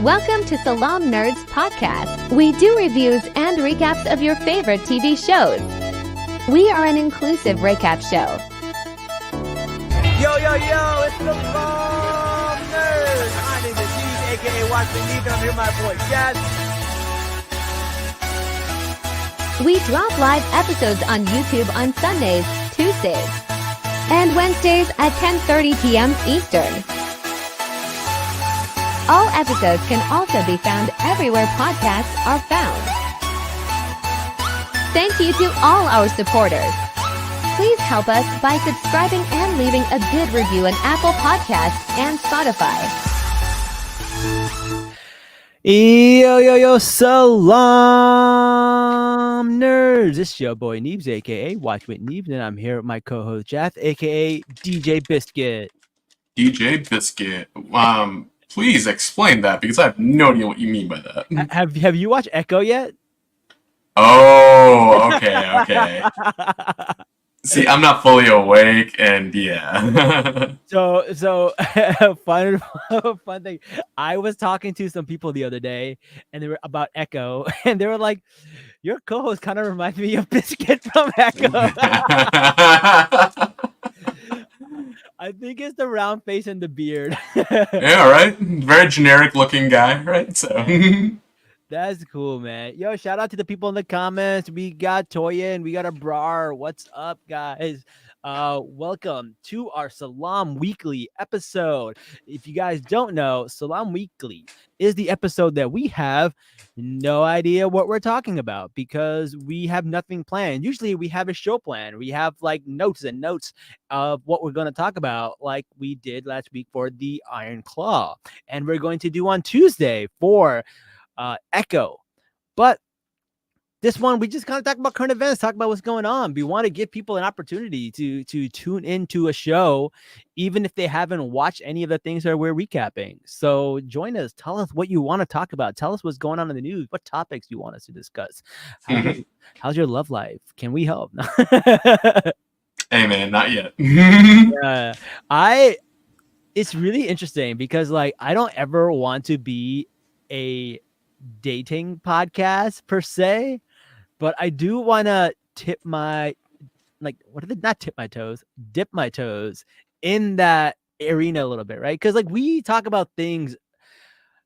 Welcome to Salaam Nerds Podcast. We do reviews and recaps of your favorite TV shows. We are an inclusive recap show. Yo, it's the Salaam Nerds. My name is Steve, aka Watch Me Leave, and I'm here with my boy Jed. We drop live episodes on YouTube on Sundays, Tuesdays, and Wednesdays at 10:30 p.m. Eastern. All episodes can also be found everywhere podcasts are found. Thank you to all our supporters. Please help us by subscribing and leaving a good review on Apple Podcasts and Spotify. Yo, Salaam Nerds. This is your boy Neebs, aka Watch with Neebs, and I'm here with my co-host Jath, aka DJ Biscuit. DJ Biscuit. Please explain that because I have no idea what you mean by that. Have you watched Echo yet? Oh, okay. See, I'm not fully awake, and yeah. So fun thing. I was talking to some people the other day, and they were about Echo, and they were like, "Your co-host kind of reminds me of Biscuit from Echo." I think it's the round face and the beard. Yeah, right. Very generic looking guy, right? So. That's cool, man. Yo, shout out to the people in the comments. We got Toya and we got a Brar. What's up, guys? Welcome to our Salaam Weekly episode. If you guys don't know, Salaam Weekly is the episode that we have no idea what we're talking about because we have nothing planned. Usually we have a show plan. We have like notes of what we're going to talk about, like we did last week for the Iron Claw. And we're going to do on Tuesday for Echo. But this one, we just kind of talk about current events, talk about what's going on. We want to give people an opportunity to tune into a show, even if they haven't watched any of the things that we're recapping. So join us. Tell us what you want to talk about. Tell us what's going on in the news. What topics you want us to discuss. How's your love life? Can we help? Hey, man, not yet. It's really interesting because, like, I don't ever want to be a dating podcast per se, but I do want to dip my toes in that arena a little bit, right? Because like we talk about things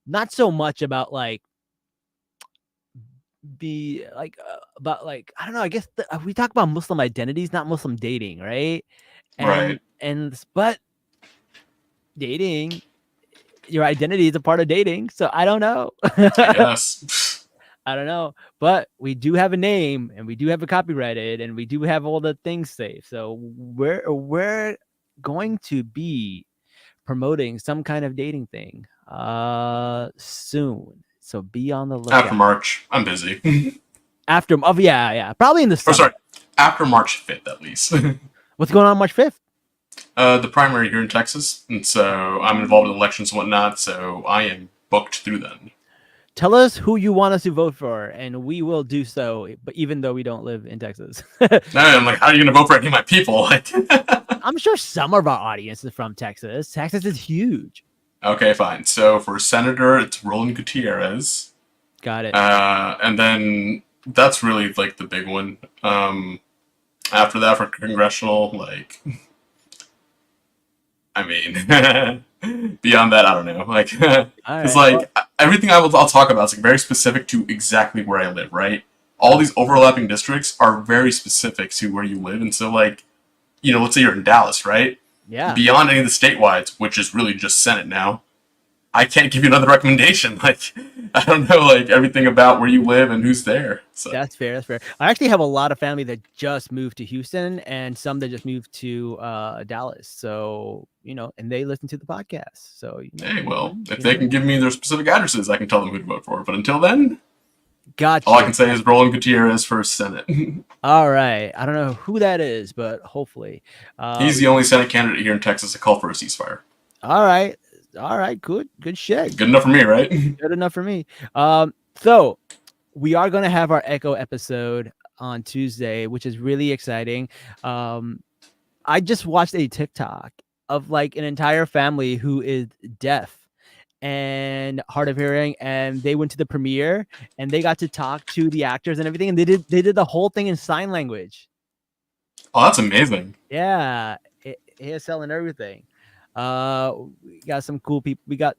not so much about like I don't know, I guess we talk about Muslim identities, not Muslim dating, right? Right. But dating, your identity is a part of dating, so I don't know. Yes. I don't know, but we do have a name and we do have it copyrighted and we do have all the things safe. So we're going to be promoting some kind of dating thing soon. So be on the lookout. After March, I'm busy. Probably in the summer. After March 5th at least. What's going on March 5th? The primary here in Texas, and so I'm involved in elections and whatnot, so I am booked through then. Tell us who you want us to vote for, and we will do so, but even though we don't live in Texas. No, I'm like, how are you going to vote for any of my people? Like, I'm sure some of our audience is from Texas. Texas is huge. Okay, fine. So for Senator, it's Roland Gutierrez. Got it. And then that's really like the big one. After that, for congressional, like... I mean, beyond that, I don't know. Like, it's like everything I'll talk about is like very specific to exactly where I live, right? All these overlapping districts are very specific to where you live, and so like, you know, let's say you're in Dallas, right? Yeah. Beyond any of the statewide, which is really just Senate now, I can't give you another recommendation. Like, I don't know, like everything about where you live and who's there. So. That's fair. I actually have a lot of family that just moved to Houston and some that just moved to Dallas. So, you know, and they listen to the podcast. So, you know, hey, well, if they can give me their specific addresses, I can tell them who to vote for. But until then, gotcha. All I can say is Roland Gutierrez for Senate. All right. I don't know who that is, but hopefully. He's the only Senate candidate here in Texas to call for a ceasefire. All right. Good shit. Good enough for me, right? Good enough for me. So we are going to have our Echo episode on Tuesday, which is really exciting. I just watched a TikTok of like an entire family who is deaf and Hard of Hearing, and they went to the premiere and they got to talk to the actors and everything, and they did the whole thing in sign language. Oh, that's amazing. Yeah, ASL and everything. We got some cool people. We got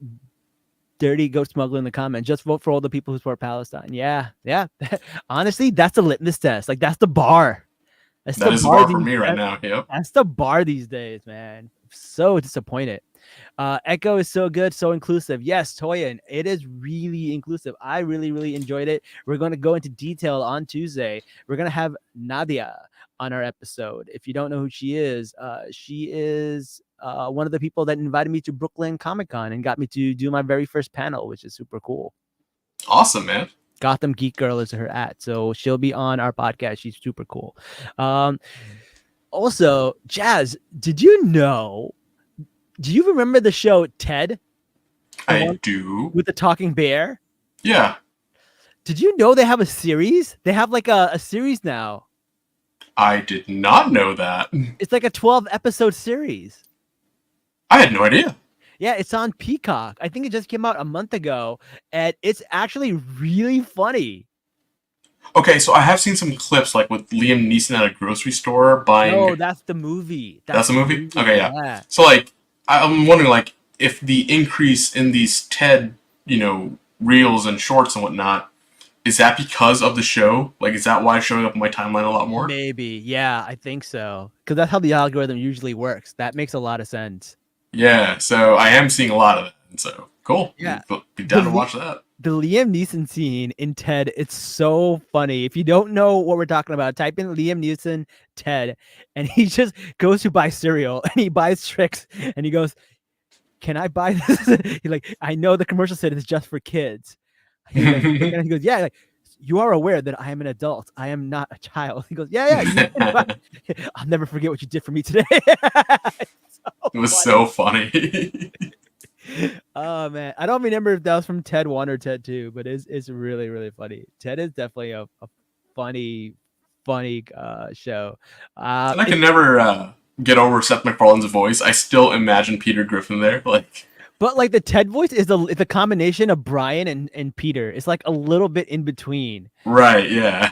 Dirty Goat Smuggler in the comment. Just vote for all the people who support Palestine. Yeah. Honestly, that's the litmus test. Like, that's the bar. That is the bar for me right now. Yep. That's the bar these days, man. So disappointed. Echo is so good, so inclusive. Yes, Toyin, it is really inclusive. I really, really enjoyed it. We're going to go into detail on Tuesday. We're going to have Nadia on our episode. If you don't know who she is one of the people that invited me to Brooklyn Comic-Con and got me to do my very first panel, which is super cool. Awesome, man. Gotham Geek Girl is her @ so she'll be on our podcast. She's super cool. Also, Jazz, do you remember the show Ted? I do. With the talking bear? Yeah. Did you know they have a series? They have like a series now. I did not know that. It's like a 12-episode series. I had no idea. Yeah, it's on Peacock. I think it just came out a month ago, and it's actually really funny. Okay, so I have seen some clips like with Liam Neeson at a grocery store buying. No, that's the movie. That's the movie? Okay, yeah. So like, I'm wondering like if the increase in these TED, reels and shorts and whatnot, is that because of the show? Like, is that why it's showing up on my timeline a lot more? Maybe, yeah, I think so. Because that's how the algorithm usually works. That makes a lot of sense. Yeah, so I am seeing a lot of it. And so, cool. Yeah. Be down to watch that. The Liam Neeson scene in Ted, it's so funny. If you don't know what we're talking about, type in Liam Neeson Ted, and he just goes to buy cereal, and he buys Trix, and he goes, "Can I buy this?" He's like, "I know the commercial said it's just for kids." And he goes, "Yeah, like, you are aware that I am an adult. I am not a child." He goes, "Yeah. I'll never forget what you did for me today." It was so funny. Oh man, I don't remember if that was from Ted 1 or Ted 2, but it's really, really funny. Ted is definitely a funny show. And I can never get over Seth MacFarlane's voice. I still imagine Peter Griffin there, like. But like the Ted voice is the combination of Brian and Peter. It's like a little bit in between. Right. Yeah.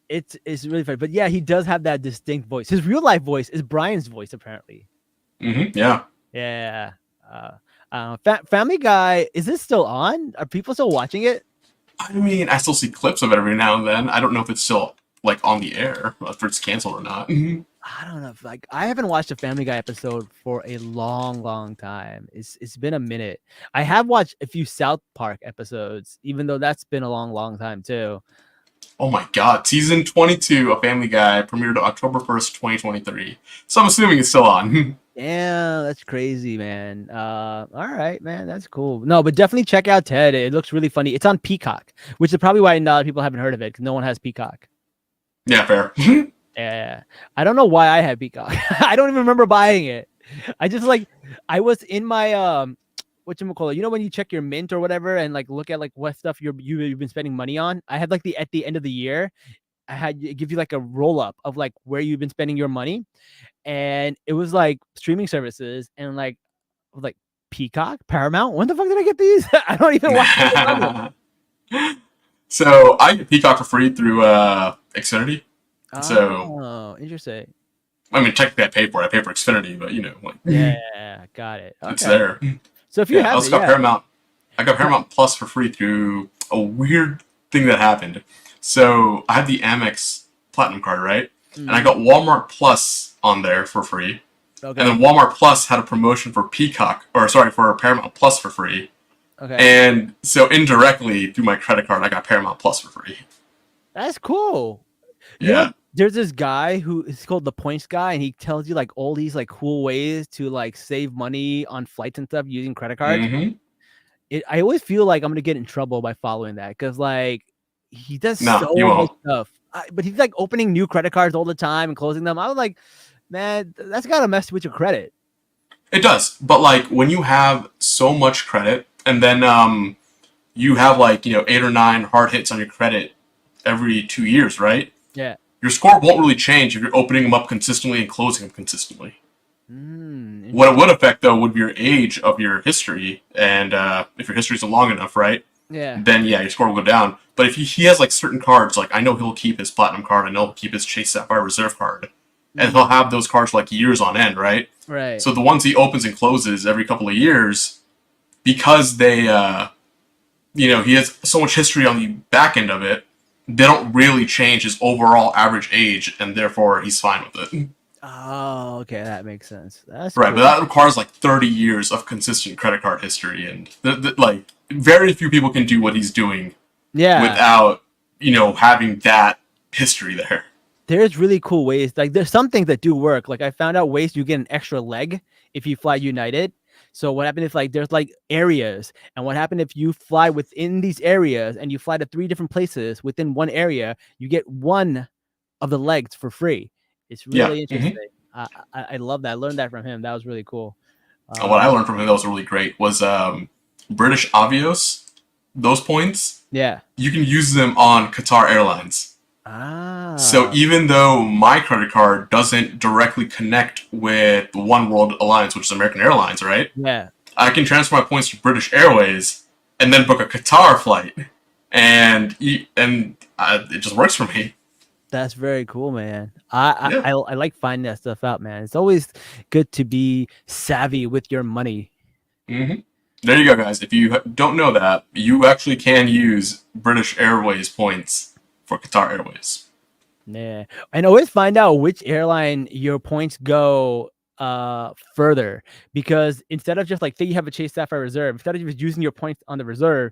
It's really funny, but yeah, he does have that distinct voice. His real life voice is Brian's voice, apparently. Mm-hmm. Yeah. Yeah. Family Guy, is this still on? Are people still watching it? I mean, I still see clips of it every now and then. I don't know if it's still like on the air, if it's canceled or not. I don't know. I haven't watched a Family Guy episode for a long time. It's been a minute. I have watched a few South Park episodes, even though that's been a long time too. Oh my god, season 22 of Family Guy premiered October 1st, 2023. So I'm assuming it's still on. Yeah, that's crazy, man. All right, man, that's cool. No, but definitely check out Ted. It looks really funny. It's on Peacock, which is probably why a lot of people haven't heard of it, because no one has Peacock. Yeah, fair. Yeah, I don't know why I had Peacock. I don't even remember buying it. I was in my whatchamacallit, you know, when you check your Mint or whatever and like look at like what stuff you've been spending money on. I had like at the end of the year, it give you like a roll up of like where you've been spending your money, and it was like streaming services and like Peacock, Paramount. When the fuck did I get these? I don't even watch them. So I get Peacock for free through Xfinity. Oh, interesting. I mean, technically I pay for it. I pay for Xfinity, but yeah, got it. Okay. It's there. So if you have, I also got Paramount. I got Paramount Plus for free through a weird thing that happened. So I had the Amex Platinum card, right? And I got Walmart Plus on there for free. Okay. And then Walmart Plus had a promotion for for Paramount Plus for free. Okay. And so indirectly through my credit card, I got Paramount Plus for free. That's cool. Yeah. You know, there's this guy who is called the Points Guy, and he tells you like all these like cool ways to like save money on flights and stuff using credit cards. Mm-hmm. I always feel like I'm gonna get in trouble by following that, because like he does so much stuff. But he's like opening new credit cards all the time and closing them. I was like, man, that's gotta mess with your credit. It does, but like when you have so much credit, and then you have like 8 or 9 hard hits on your credit every 2 years, right? Yeah. Your score won't really change if you're opening them up consistently and closing them consistently. What it would affect, though, would be your age of your history, and if your history's long enough, right? Yeah. Then yeah, your score will go down. But if he has like certain cards, like I know he'll keep his platinum card, I know he'll keep his Chase Sapphire Reserve card, and he'll have those cards for like years on end, right? Right. So the ones he opens and closes every couple of years, because they, he has so much history on the back end of it, they don't really change his overall average age, and therefore he's fine with it. Oh, okay, that makes sense. That's right, cool. but that requires like 30 years of consistent credit card history, and like very few people can do what he's doing. Yeah. Without having that history there. There's really cool ways. Like there's some things that do work. Like I found out ways you get an extra leg if you fly United. So what happened if like there's like areas, and what happened if you fly within these areas and you fly to 3 different places within one area, you get one of the legs for free. It's really interesting. I love that. I learned that from him. That was really cool. What I learned from him that was really great was British Avios. Those points, you can use them on Qatar Airlines. So even though my credit card doesn't directly connect with the One World Alliance, which is American Airlines, right? Yeah. I can transfer my points to British Airways and then book a Qatar flight, and it just works for me. That's very cool, man. I like finding that stuff out, man. It's always good to be savvy with your money. Mm-hmm. There you go, guys. If you don't know that, you actually can use British Airways points for Qatar Airways. Yeah. And always find out which airline your points go further, because instead of just like, say you have a Chase Sapphire Reserve, instead of just using your points on the reserve,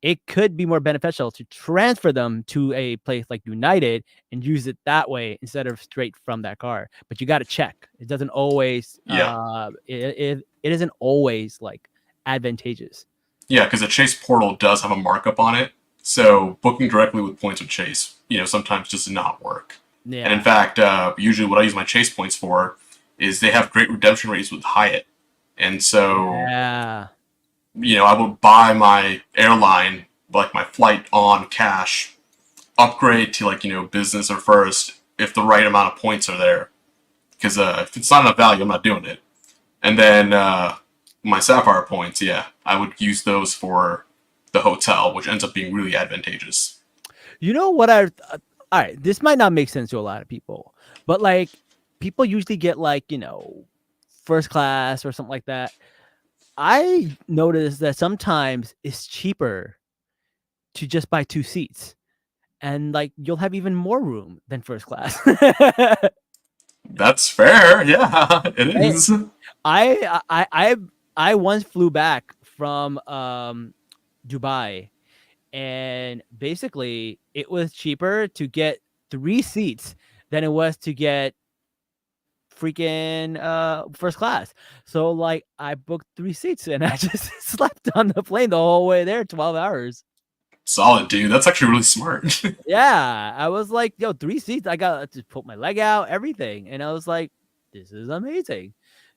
it could be more beneficial to transfer them to a place like United and use it that way instead of straight from that card. But you got to check. It doesn't always, it isn't always like advantageous. Yeah, because the Chase portal does have a markup on it. So booking directly with points with Chase, sometimes does not work. Yeah. And in fact, usually what I use my Chase points for is they have great redemption rates with Hyatt. And so, I will buy my airline, like my flight on cash, upgrade to business or first if the right amount of points are there. Because if it's not enough value, I'm not doing it. And then my Sapphire points, I would use those for the hotel, which ends up being really advantageous. You know what all right, this might not make sense to a lot of people, but like people usually get like, first class or something like that. I noticed that sometimes it's cheaper to just buy 2 seats, and like you'll have even more room than first class. That's fair. Yeah, it is. I once flew back from Dubai, and basically it was cheaper to get 3 seats than it was to get freaking first class. So like I booked 3 seats and I just slept on the plane the whole way there, 12 hours. Solid, dude. That's actually really smart. Yeah, I was like, 3 seats. I got to put my leg out, everything, and I was like, this is amazing,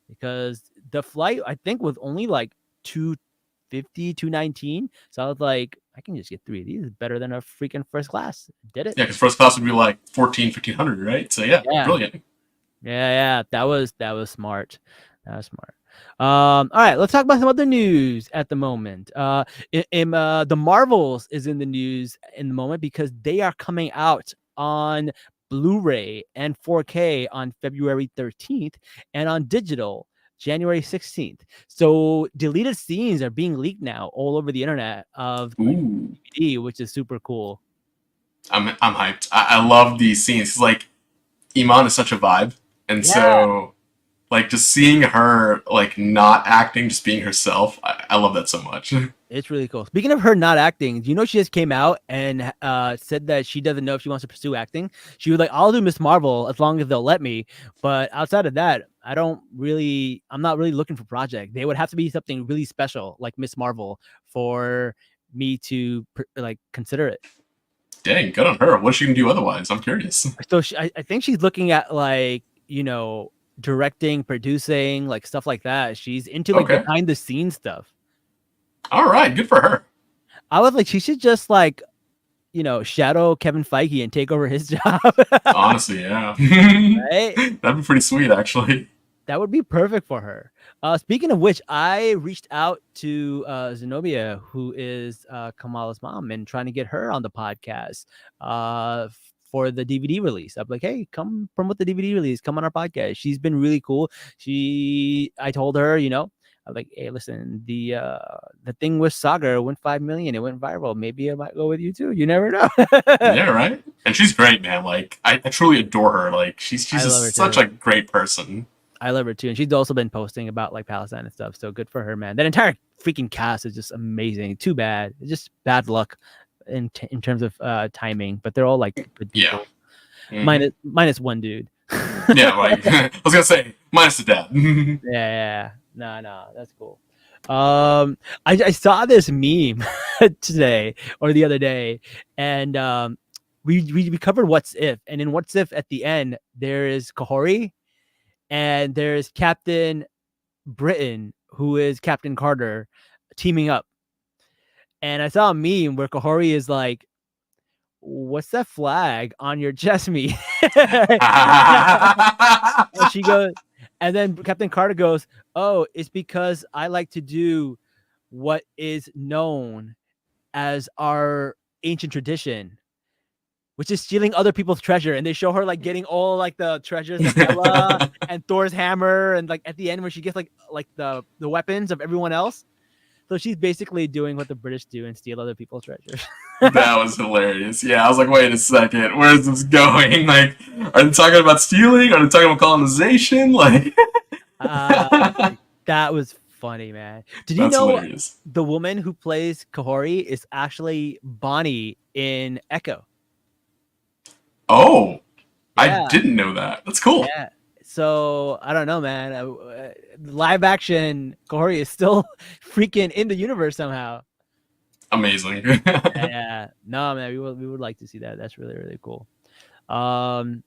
because the flight I think was only like 250, 219. So I was like, I can just get 3 of these. It's better than a freaking first class. Did it? Yeah, because first class would be like 1,500, right? So yeah, brilliant. Yeah, that was smart. That was smart. All right, let's talk about some other news at the moment. The Marvels is in the news in the moment because they are coming out on Blu-ray and 4K on February 13th and on digital January 16th. So deleted scenes are being leaked now all over the internet of DVD, which is super cool. I'm hyped. I love these scenes. It's like Iman is such a vibe, and so like just seeing her like not acting, just being herself, I love that so much. It's really cool. Speaking of her not acting, you know, she just came out and said that she doesn't know if she wants to pursue acting. She was like, I'll do Miss Marvel as long as they'll let me. But outside of that, I'm not really looking for project. They would have to be something really special like Miss Marvel for me to like consider it. Dang, good on her. What's she gonna do otherwise? I'm curious. So I think she's looking at like, you know, directing, producing, like stuff like that. She's into like behind the scenes stuff. All right, good for her. I was like, she should just like, you know, shadow Kevin Feige and take over his job. Honestly, yeah. Right? That'd be pretty sweet, actually. That would be perfect for her. Speaking of which, I reached out to Zenobia, who is Kamala's mom, and trying to get her on the podcast for the DVD release. I'm like, hey, come promote the DVD release. Come on our podcast. She's been really cool. I told her, I'm like, hey, listen, the thing with Saga went 5 million. It went viral. Maybe I might go with you too. You never know. Yeah, right. And she's great, man. Like I truly adore her. Like she's just such a great person. I love her too, and she's also been posting about like Palestine and stuff. So good for her, man. That entire freaking cast is just amazing. Too bad, it's just bad luck in terms of timing. But they're all like good people. Yeah. Minus one dude. Yeah, like I was gonna say, minus the dad. Yeah. No, that's cool. I saw this meme today or the other day, and we covered What's If, and in What's If at the end there is Kahori. And there's Captain Britain, who is Captain Carter, teaming up. And I saw a meme where Kahori is like, what's that flag on your chest meat? And she goes, and then Captain Carter goes, oh, it's because I like to do what is known as our ancient tradition, which is stealing other people's treasure. And they show her like getting all like the treasures of Ella and Thor's hammer, and like at the end where she gets like the weapons of everyone else. So she's basically doing what the British do and steal other people's treasures. That was hilarious. Yeah, I was like, wait a second, where's this going? Like, are they talking about stealing? Are they talking about colonization? Like, that was funny, man. Did you know hilarious. The woman who plays Kahori is actually Bonnie in Echo? Oh, yeah. I didn't know that. That's cool. Yeah. So I don't know, man. Live action Kahori is still freaking in the universe somehow. Amazing. Yeah. No, man. We would like to see that. That's really, really cool. And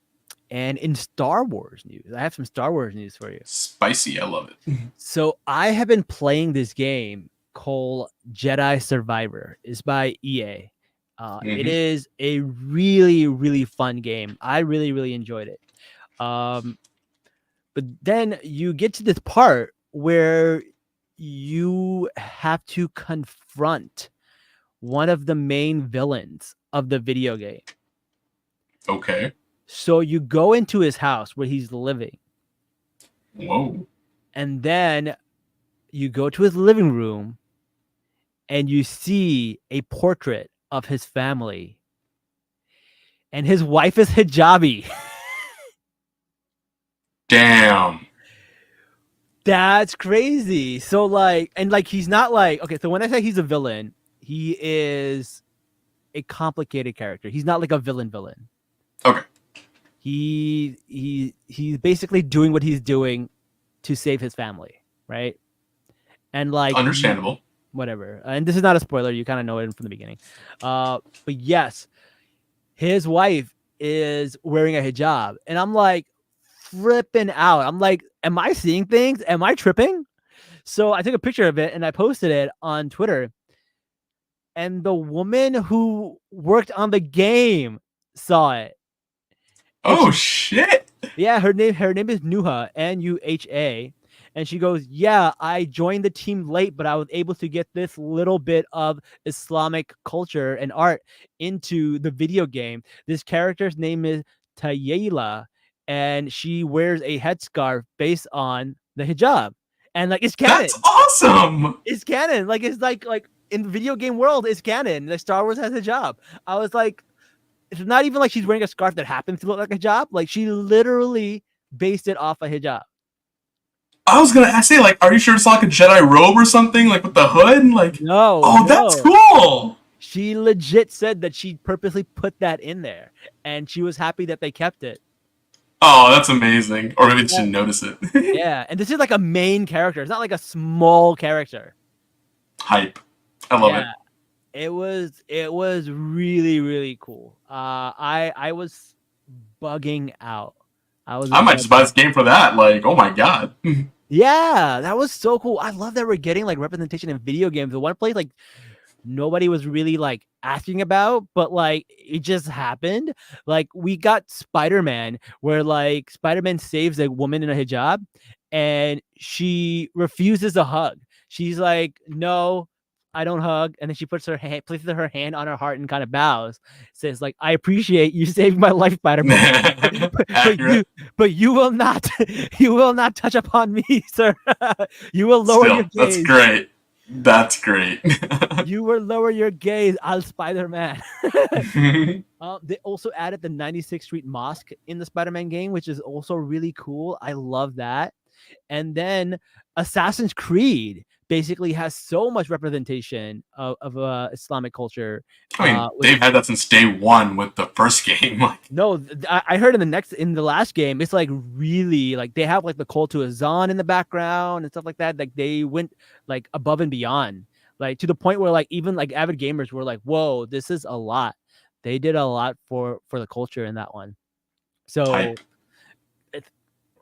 in Star Wars news, I have some Star Wars news for you. Spicy. I love it. So I have been playing this game called Jedi Survivor. It's by EA. It is a really, really fun game. I really, really enjoyed it. But then you get to this part where you have to confront one of the main villains of the video game. Okay. So you go into his house where he's living. Whoa. And then you go to his living room and you see a portrait of his family, and his wife is hijabi. Damn. That's crazy. So he's not like, okay, so when I say he's a villain, he is a complicated character. He's not like a villain. Okay. He's basically doing what he's doing to save his family, right? And like understandable. Whatever. And this is not a spoiler. You kind of know it from the beginning. But yes, his wife is wearing a hijab. And I'm like flipping out. I'm like, am I seeing things? Am I tripping? So I took a picture of it and I posted it on Twitter. And the woman who worked on the game saw it. Oh, shit. Yeah, her name is Nuha, Nuha. And she goes, yeah, I joined the team late, but I was able to get this little bit of Islamic culture and art into the video game. This character's name is Tayela, and she wears a headscarf based on the hijab. And like, it's canon. That's awesome. It's canon. Like, it's like in the video game world, it's canon. Like, Star Wars has a hijab. I was like, it's not even like she's wearing a scarf that happens to look like a hijab. Like, she literally based it off a hijab. I was gonna say, like, are you sure it's like a Jedi robe or something, like with the hood? Like, no. That's cool. She legit said that she purposely put that in there, and she was happy that they kept it. Oh, that's amazing. Or maybe they didn't notice it. Yeah, and this is like a main character. It's not like a small character. Hype. I love it. It was really, really cool. I was bugging out. I might just buy this game for that. Like, oh my god. Yeah, that was so cool. I love that we're getting like representation in video games. The one place like nobody was really like asking about, but like it just happened. Like we got Spider-Man, where like Spider-Man saves a woman in a hijab, and she refuses a hug. She's like, "No, I don't hug," and then she places her hand on her heart and kind of bows. Says like, "I appreciate you saving my life, Spider-Man, Accurate. but you will not, you will not touch upon me, sir. You will lower your Still, that's gaze. great. That's great. You will lower your gaze, I'll Spider-Man." They also added the 96th Street Mosque in the Spider-Man game, which is also really cool. I love that. And then Assassin's Creed basically has so much representation of Islamic culture. I mean, they've had that since day one with the first game. Like, no, I heard in the last game, it's like really like they have like the call to Azan in the background and stuff like that. Like they went like above and beyond, like to the point where like even like avid gamers were like, "Whoa, this is a lot." They did a lot for the culture in that one. So type.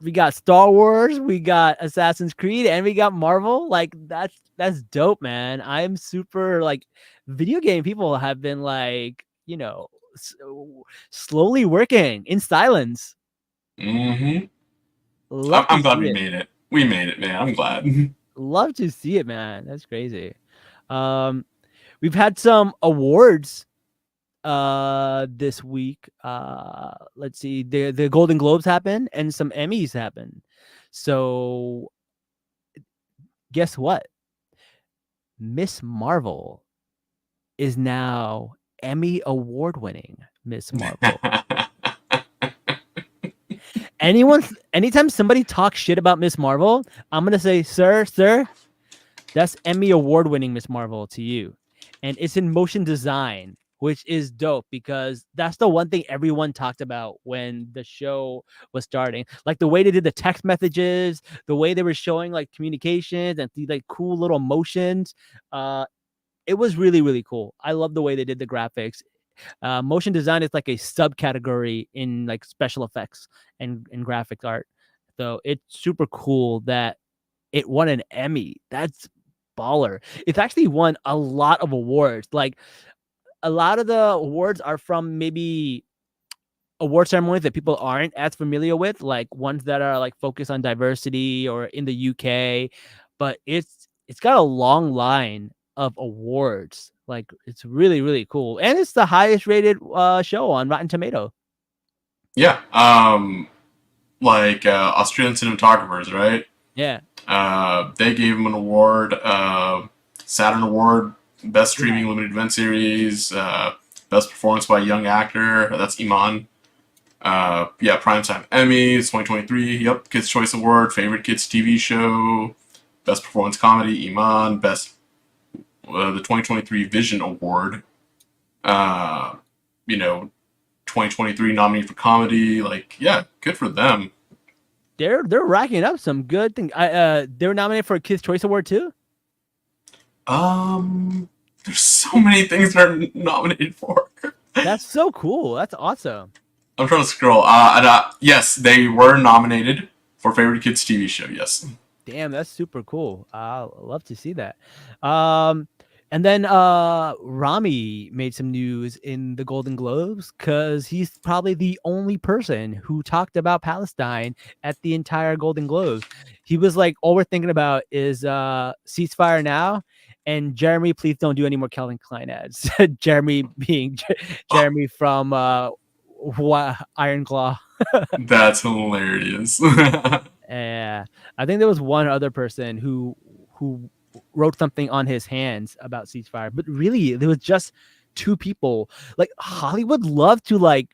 we got Star Wars, we got Assassin's Creed, and we got Marvel. Like that's dope, man. I'm super like video game people have been like, slowly working in silence. Mm-hmm. Love I'm to glad see we it. made it. We made it, man. I'm glad. Love to see it, man. That's crazy. We've had some awards this week. Let's see, the Golden Globes happened and some Emmys happened. So guess what? Miss Marvel is now Emmy award winning Miss Marvel. Anytime somebody talks shit about Miss Marvel, I'm gonna say, sir, that's Emmy award winning Miss Marvel to you. And it's in motion design, which is dope because that's the one thing everyone talked about when the show was starting. Like the way they did the text messages, the way they were showing like communications and the like cool little motions. It was really, really cool. I love the way they did the graphics. Motion design is like a subcategory in like special effects and graphic art. So it's super cool that it won an Emmy. That's baller. It's actually won a lot of awards. Like a lot of the awards are from maybe award ceremonies that people aren't as familiar with, like ones that are like focused on diversity or in the UK. But it's got a long line of awards. Like it's really, really cool. And it's the highest rated show on Rotten Tomato. Yeah. Like Australian cinematographers, right? Yeah. They gave him an award, Saturn Award, Best Streaming Limited Event Series, Best Performance by a Young Actor. That's Iman. Primetime Emmys 2023. Yep, Kids Choice Award, Favorite Kids TV Show, Best Performance Comedy, Iman. Best the 2023 Vision Award. 2023 nominee for comedy. Like, yeah, good for them. They're racking up some good things. They were nominated for a Kids Choice Award too. There's so many things they're nominated for. That's so cool. That's awesome. I'm trying to scroll. Yes, they were nominated for Favorite Kids TV Show. Yes. Damn, that's super cool. I'll love to see that. And then Rami made some news in the Golden Globes because he's probably the only person who talked about Palestine at the entire Golden Globes. He was like, all we're thinking about is ceasefire now. And Jeremy, please don't do any more Calvin Klein ads. Jeremy being Jeremy from Iron Claw. That's hilarious. Yeah, I think there was one other person who wrote something on his hands about ceasefire, but really there was just two people. Like Hollywood loved to like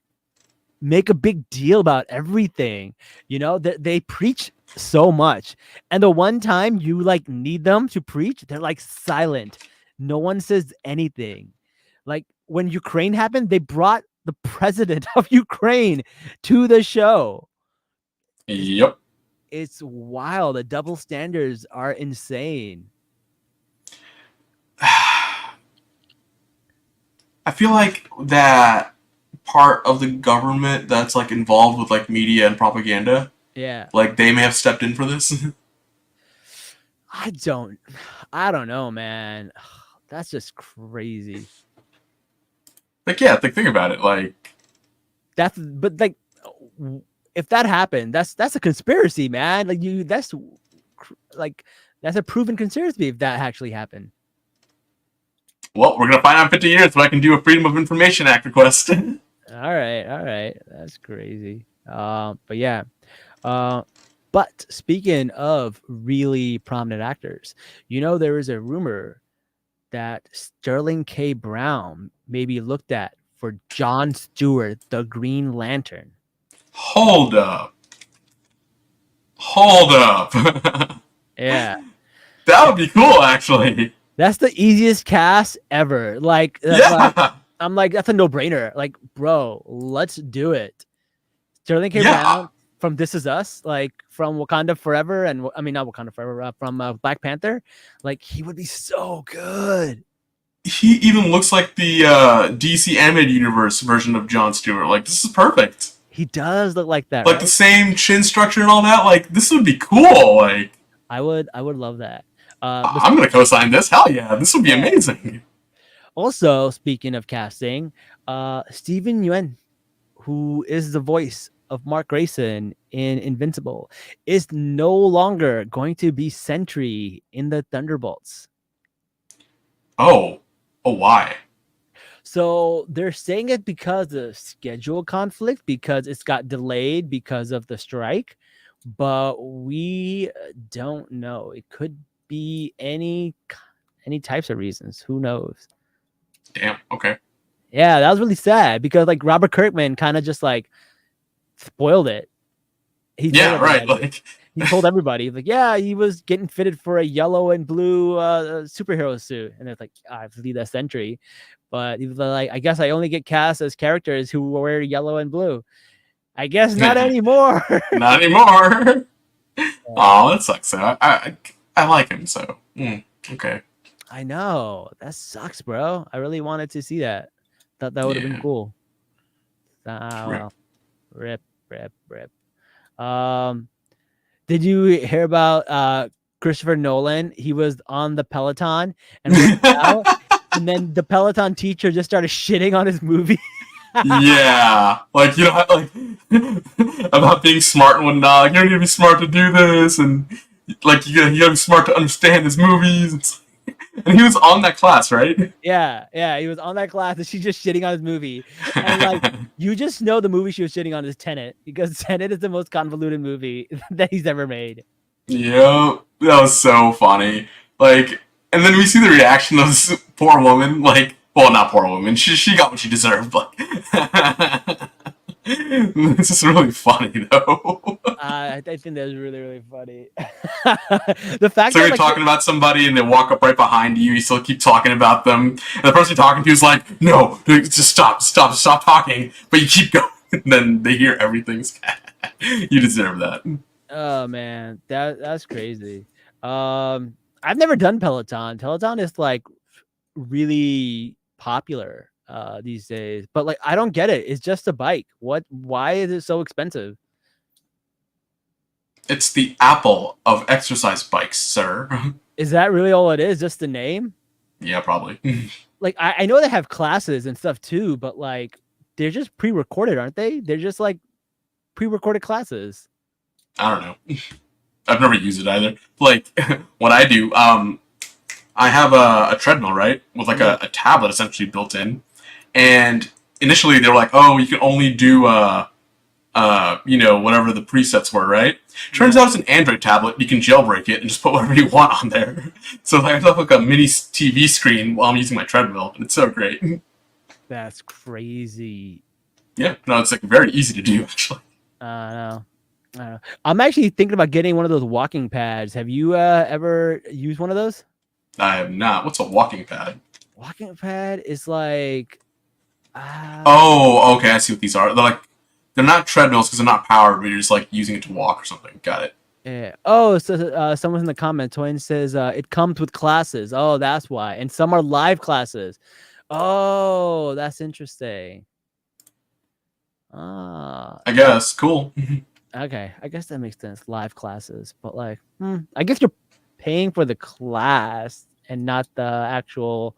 make a big deal about everything. They preach so much, and the one time you like need them to preach, they're like silent. No one says anything. Like when Ukraine happened, they brought the president of Ukraine to the show. Yep. It's wild. The double standards are insane. I feel like that part of the government that's like involved with like media and propaganda, Yeah. like they may have stepped in for this. I don't know, man. That's just crazy. Like, yeah, think about it. Like, But like, if that happened, that's a conspiracy, man. Like that's a proven conspiracy if that actually happened. Well, we're gonna find out in 50 years, but I can do a Freedom of Information Act request. All right, that's crazy. But yeah, but speaking of really prominent actors, there is a rumor that Sterling K. Brown may be looked at for Jon Stewart, the Green Lantern. Hold up. Yeah. That would be cool, actually. That's the easiest cast ever. Like, I'm like, that's a no-brainer. Like, bro, let's do it. Sterling K. Brown from This Is Us, like from Wakanda Forever, and I mean not Wakanda Forever, from Black Panther. Like, he would be so good. He even looks like the DC animated universe version of Jon Stewart. Like, this is perfect. He does look like that. Like right? the same chin structure and all that. Like, this would be cool. Like, I would love that. I'm gonna co-sign this. Hell yeah, this would be amazing. Also, speaking of casting, Steven Yeun, who is the voice of Mark Grayson in Invincible, is no longer going to be Sentry in the Thunderbolts. Oh, why? So they're saying it because of schedule conflict, because it's got delayed because of the strike, but we don't know. It could be any types of reasons. Who knows? Damn. Okay. Yeah, that was really sad because like Robert Kirkman kind of just like spoiled it. He told everybody like, yeah, he was getting fitted for a yellow and blue superhero suit, and it's like, I have to leave that Sentry. But he was like, I guess I only get cast as characters who wear yellow and blue. I guess not anymore. Not anymore. Oh, that sucks. I like him, so okay. I know, that sucks, bro. I really wanted to see that. Thought that would have been cool. Well, rip. Did you hear about Christopher Nolan? He was on the Peloton and went out, and then the Peloton teacher just started shitting on his movie. Yeah, like, like about being smart and whatnot. Like, you don't need to be smart to do this, and like you gotta be smart to understand his movies. And he was on that class, right? Yeah, he was on that class, and she's just shitting on his movie. And like, you just know the movie she was shitting on is Tenet, because Tenet is the most convoluted movie that he's ever made. Yep, that was so funny. Like, and then we see the reaction of this poor woman. Like, well, not poor woman. She got what she deserved. But this is really funny, though. I think that's really, really funny. The fact so that you're talking about somebody and they walk up right behind you, you still keep talking about them, and the person you're talking to is like, no, just stop talking, but you keep going, and then they hear everything. You deserve that. Oh man, that's crazy. I've never done Peloton. Peloton is like really popular these days, but like I don't get it. It's just a bike. Why is it so expensive? It's the Apple of exercise bikes, sir. Is that really all it is? Just the name? Yeah, probably. Like I know they have classes and stuff too, but like they're just pre-recorded, aren't they? They're just like pre-recorded classes. I don't know. I've never used it either. Like, what I do, I have a treadmill, right? With like a tablet essentially built in. And initially they were like, oh, you can only do, whatever the presets were, right? Turns out it's an Android tablet. You can jailbreak it and just put whatever you want on there. So like, I have like a mini TV screen while I'm using my treadmill. And it's so great. That's crazy. Yeah, no, it's like very easy to do, actually. I don't know. I'm actually thinking about getting one of those walking pads. Have you ever used one of those? I have not. What's a walking pad? Walking pad is like... oh, okay. I see what these are. They're not treadmills because they're not powered, but you're just like using it to walk or something. Got it. Yeah. Oh, so someone's in the comments. Toyin says it comes with classes. Oh, that's why. And some are live classes. Oh, that's interesting. I guess. Cool. Okay, I guess that makes sense. Live classes, but like, I guess you're paying for the class and not the actual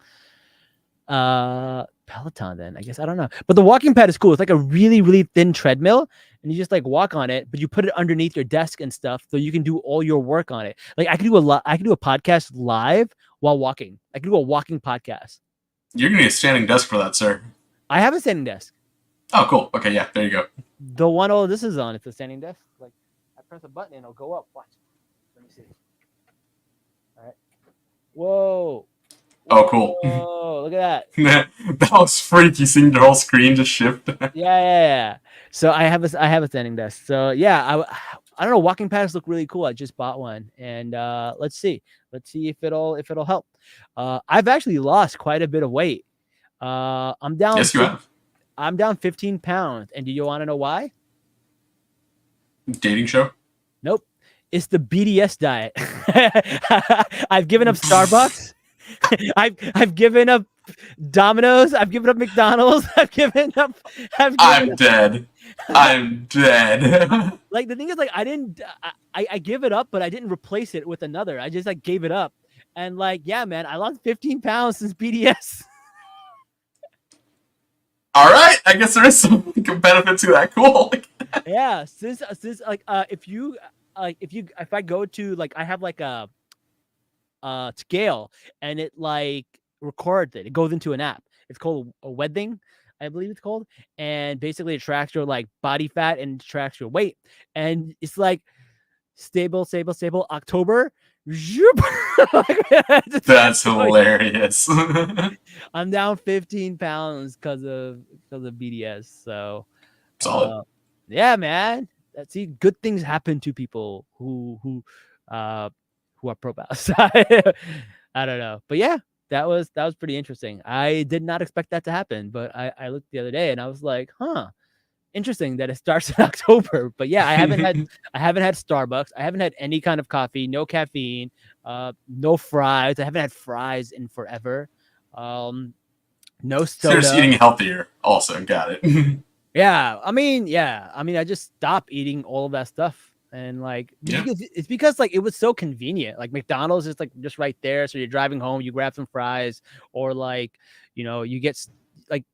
Peloton then. I guess I don't know. But the walking pad is cool. It's like a really, really thin treadmill, and you just like walk on it, but you put it underneath your desk and stuff, so you can do all your work on it. Like I could do I could do a podcast live while walking. I could do a walking podcast. You're gonna need a standing desk for that, sir. I have a standing desk. Oh, cool. Okay, yeah, there you go. The one all this is on, it's a standing desk. Like I press a button and it'll go up. Watch. Let me see. All right. Whoa. Oh, cool. Oh, look at that. That was freaky seeing your whole screen just shift. Yeah. So I have a standing desk. So yeah, I don't know. Walking pads look really cool. I just bought one, and let's see if it'll help. I've actually lost quite a bit of weight. I'm down. Yes, you have. I'm down 15 pounds. And do you want to know why? Dating show? Nope. It's the BDS diet. I've given up Starbucks. I've given up Domino's. I've given up McDonald's. I'm dead. I'm dead. Like the thing is, like I give it up, but I didn't replace it with another. I just like gave it up, and like yeah, man, I lost 15 pounds since BDS. All right, I guess there is some benefit to that. Cool. Yeah, since like if I go to like I have like a scale and it like records it. It goes into an app. It's called a wedding, I believe it's called, and basically it tracks your like body fat and tracks your weight, and it's like stable. October. That's hilarious. I'm down 15 pounds because of BDS. So solid. Yeah, man. See, good things happen to people who are pro-boss. I don't know, but yeah, that was pretty interesting. I did not expect that to happen, but I looked the other day and I was like, interesting that it starts in October. But yeah, I haven't had Starbucks. I haven't had any kind of coffee, no caffeine, no fries. I haven't had fries in forever. No soda. So you're just eating healthier also. Got it. Yeah. I mean, I just stopped eating all of that stuff. And like, it's because like it was so convenient. Like McDonald's is like just right there. So you're driving home, you grab some fries, or like, you get like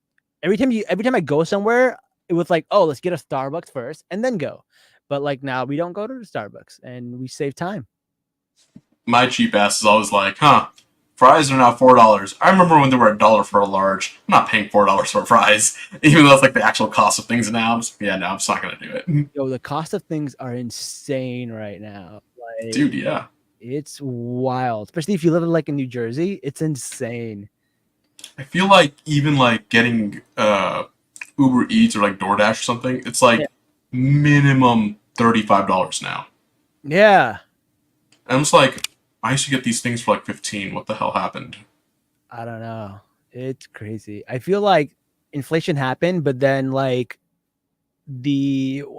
every time I go somewhere, it was like, oh, let's get a Starbucks first and then go. But like now we don't go to the Starbucks and we save time. My cheap ass is always like, fries are now $4. I remember when they were $1 for a large. I'm not paying $4 for fries, even though it's like the actual cost of things now. I'm just not gonna do it. Yo, the cost of things are insane right now. Like, dude, yeah, it's wild. Especially if you live like in New Jersey, it's insane. I feel like even like getting Uber Eats or like DoorDash or something, it's like minimum $35 now. Yeah. And I'm just like, I used to get these things for like 15. What the hell happened? I don't know. It's crazy. I feel like inflation happened, but then like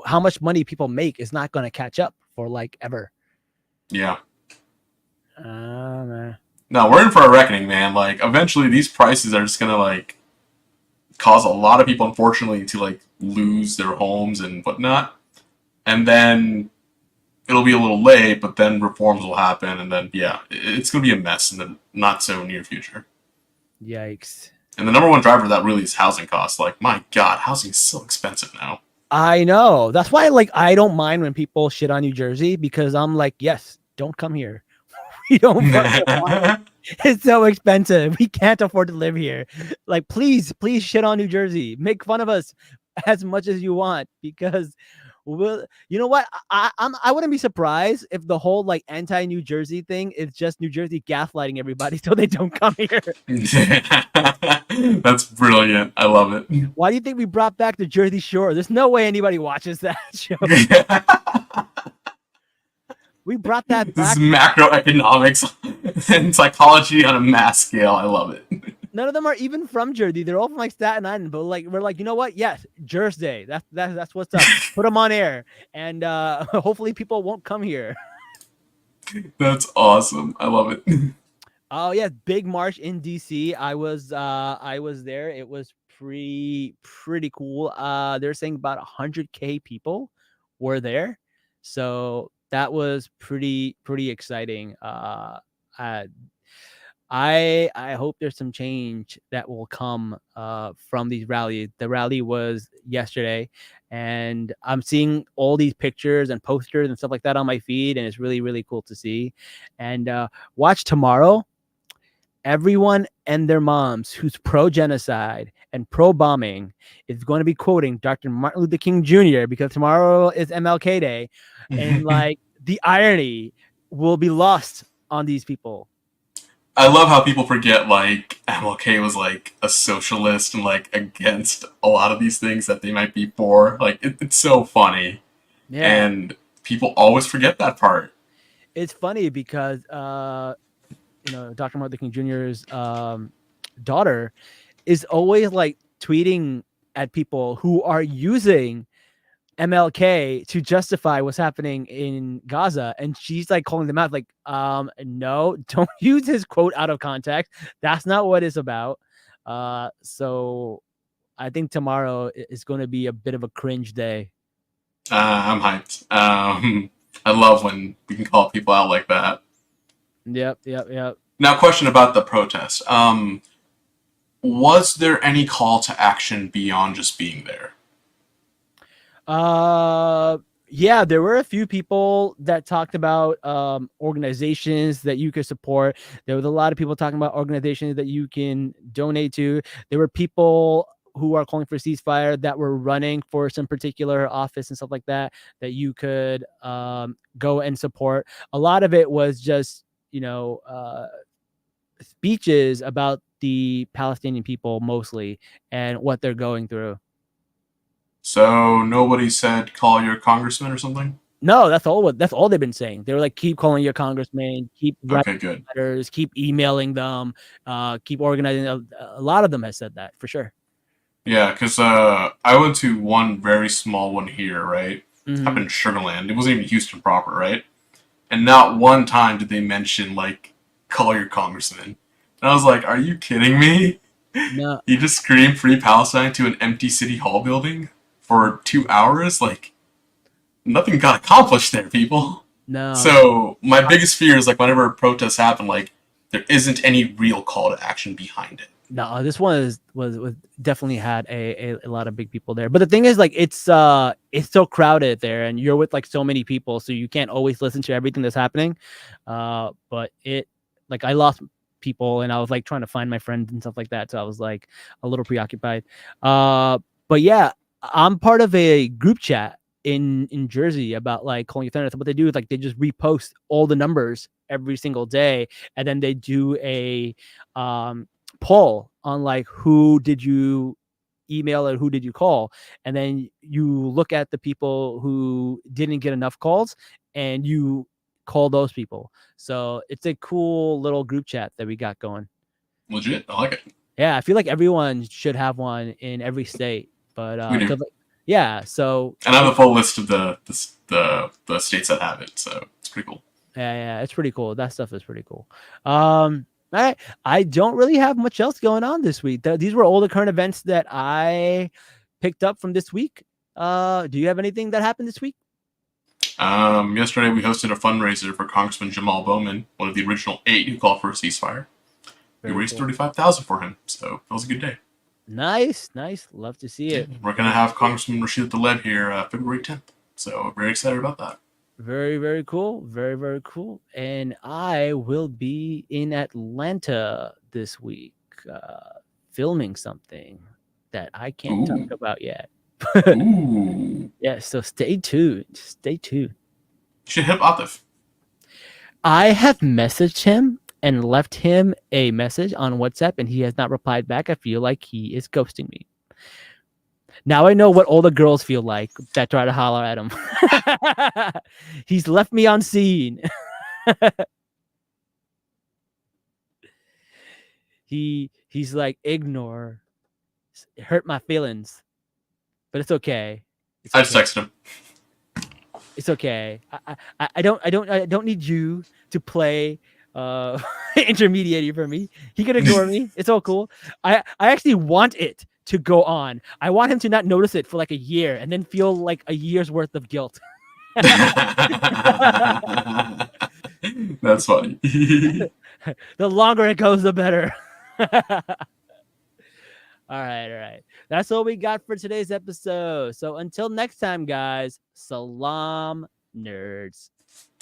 how much money people make is not going to catch up for like ever. Yeah. Man. No, we're in for a reckoning, man. Like eventually these prices are just going to like cause a lot of people, unfortunately, to like lose their homes and whatnot. And then it'll be a little late, but then reforms will happen, and then it's gonna be a mess in the not so near future. Yikes! And the number one driver of that really is housing costs. Like, my God, housing is so expensive now. I know. That's why, like, I don't mind when people shit on New Jersey, because I'm like, yes, don't come here. We don't. It's so expensive. We can't afford to live here. Like, please shit on New Jersey. Make fun of us as much as you want, because. Well, you know what? I wouldn't be surprised if the whole like anti-New Jersey thing is just New Jersey gaslighting everybody so they don't come here. That's brilliant. I love it. Why do you think we brought back the Jersey Shore? There's no way anybody watches that show. We brought that back. This is macroeconomics and psychology on a mass scale. I love it. None of them are even from Jersey. They're all from like Staten Island. But like we're like, you know what? Yes, Jersey. That's what's up. Put them on air, and hopefully people won't come here. That's awesome. I love it. Oh yeah, big march in DC. I was there. It was pretty cool. They're saying about 100K people were there, so that was pretty exciting. I hope there's some change that will come from these rallies. The rally was yesterday, and I'm seeing all these pictures and posters and stuff like that on my feed, and it's really, really cool to see. And watch tomorrow. Everyone and their moms who's pro-genocide and pro-bombing is going to be quoting Dr. Martin Luther King Jr. because tomorrow is MLK Day, and like the irony will be lost on these people. I love how people forget like MLK was like a socialist and like against a lot of these things that they might be for. Like it's so funny, and people always forget that part. It's funny because Dr. Martin Luther King Jr.'s daughter is always like tweeting at people who are using MLK to justify what's happening in Gaza, and she's like calling them out like, no, don't use his quote out of context. That's not what it's about. So I think tomorrow is going to be a bit of a cringe day. I'm hyped. I love when we can call people out like that. Yep. Now, question about the protest. Was there any call to action beyond just being there? Yeah, there were a few people that talked about organizations that you could support. There was a lot of people talking about organizations that you can donate to. There were people who are calling for ceasefire that were running for some particular office and stuff like that you could go and support. A lot of it was just speeches about the Palestinian people mostly and what they're going through. So nobody said call your congressman or something? No, that's all they've been saying. They were like, keep calling your congressman, keep writing letters, keep emailing them, keep organizing. A lot of them has said that for sure. Yeah, because I went to one very small one here, right? Mm-hmm. Up in Sugarland. It wasn't even Houston proper, right? And not one time did they mention, like, call your congressman. And I was like, are you kidding me? No. You just scream Free Palestine to an empty city hall building for 2 hours? Like, nothing got accomplished there, people. No. So, my biggest fear is, like, whenever protests happen, like, there isn't any real call to action behind it. No, this one was definitely had a lot of big people there. But the thing is, like, it's so crowded there, and you're with like so many people, so you can't always listen to everything that's happening. But I lost people, and I was like trying to find my friends and stuff like that, so I was like a little preoccupied. But yeah, I'm part of a group chat in Jersey about like calling your thunder. So what they do is like they just repost all the numbers every single day, and then they do a poll on like who did you email or who did you call, and then you look at the people who didn't get enough calls and you call those people. So it's a cool little group chat that we got going. Legit, I like it. Yeah, I feel like everyone should have one in every state. But yeah, so and I have a full list of the states that have it, so it's pretty cool. Yeah, it's pretty cool. That stuff is pretty cool. I don't really have much else going on this week. These were all the current events that I picked up from this week. Do you have anything that happened this week? Yesterday we hosted a fundraiser for Congressman Jamal Bowman, one of the original 8 who called for a ceasefire. We raised $35,000 for him, so that was a good day. Nice. Love to see it. We're gonna have Congressman Rashid Tlaib here February 10th, so very excited about that. Very, very cool. Very, very cool. And I will be in Atlanta this week, filming something that I can't talk about yet. Ooh. Yeah, so stay tuned. You should hit Atif. I have messaged him and left him a message on WhatsApp, and he has not replied back. I feel like he is ghosting me. Now I know what all the girls feel like that try to holler at him. He's left me on scene. He's like, ignore. It hurt my feelings. But it's okay. I just texted him. It's okay. I don't need you to play intermediary for me. He can ignore me. It's all cool. I actually want it to go on. I want him to not notice it for like a year and then feel like a year's worth of guilt. That's funny. The longer it goes, the better. All right. That's all we got for today's episode. So until next time, guys, Salaam, nerds.